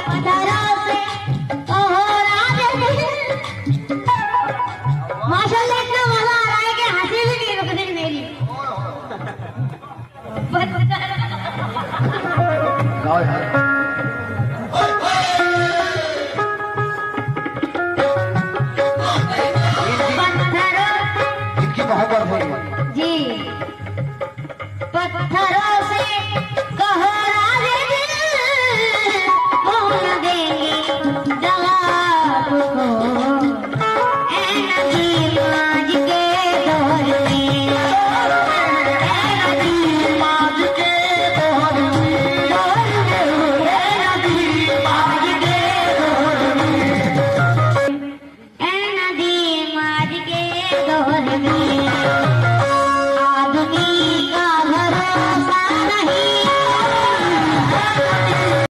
पत्थरों से कहो राज दिल। माशाल्लाह इतना मजा आ रहा है कि हंसी भी नहीं रुक रही मेरी। जी पत्थरों से कहो राज दिल, कौन देंगे जवाब को।